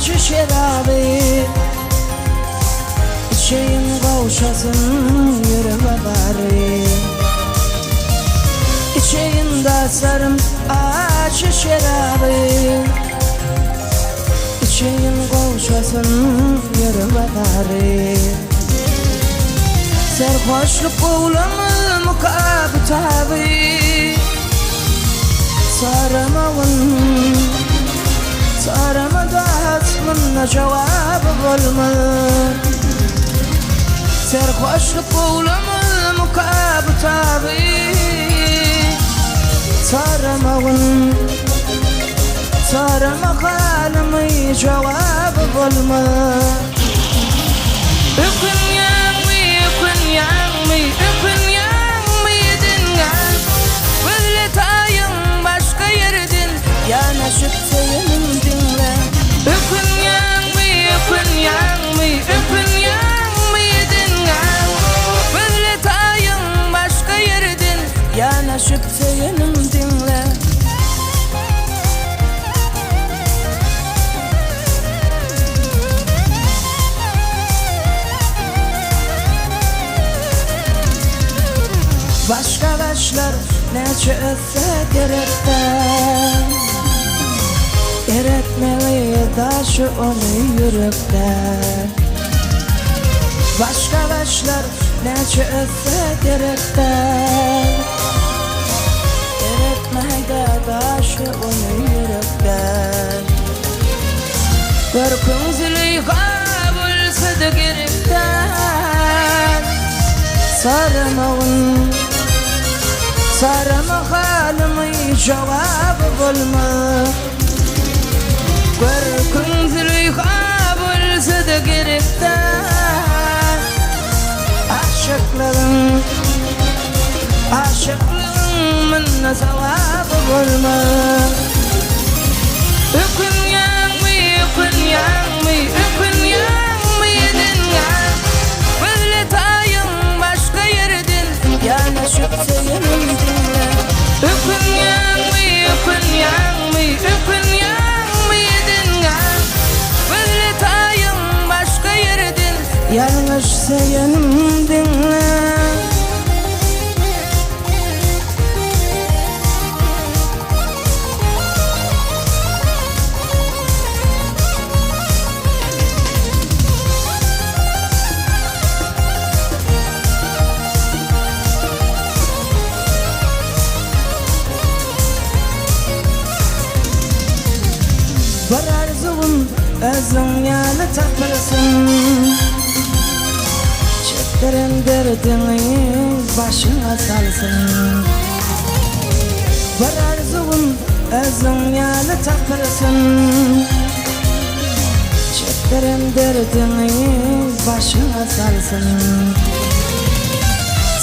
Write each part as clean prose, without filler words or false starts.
açı şerabi İçeyim kavuşasın yüreğe bari İçeyim de sarım açı şerabi İçeyim kavuşasın yüreğe bari Serhoşluk oğlamı mukabı tabi Saramağın Saramadı aslında cevabı olma Serhoşluk oğlamı mukabı tabi Saramağın Saramak halimi cevabı olma Öpün yanmi, öpün yanmi, öpün yanmi dingan Böyle tayın başka yerden yanaşıp seyenim dinle Öpün yanmi, öpün yanmi, öpün yanmi dingan Böyle tayın başka yerden yanaşıp seyenim dinle Başka başlar nece ötse gerekten Eretmeli taşı onu yürekten Başka başlar nece ötse gerekten Eretmeli taşı onu yürekten Bir künzülü kabulse de gerekten Saramağın Sarama halimi cevabı bulma Görkün zülü kabulse de gerekten Aşıklığın minne sevabı bulma Öpün yanmi, öpün yanmi, öpün yanmi dingan Böyle tayın başka yerden yanaşıp seyenim dinle Öpün yanmi, öpün yanmi, öpün yanmi dingan Böyle tayın başka yerden yanlış seyenim dinle Bir arzum özün yanı tapılsın Çektirin derdini başına salsın Bir arzum özün yanı tapılsın Çektirin derdini başına salsın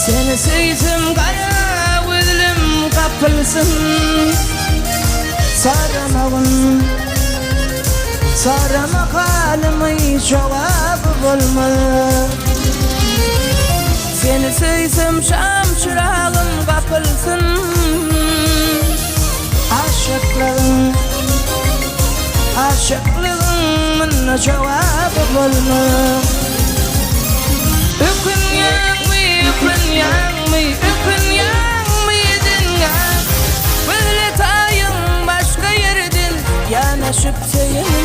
Seni sevdim kara gözüm kapılsın Saramağın Saramak halimi cevabı bulma Seni sevsem şam çırağım kapılsın Aşıklığın minne cevabı bulma Öpün yanmi, öpün yanmi, öpün yanmi dingan Böyle tayın başka yerden yanaşıp seyenim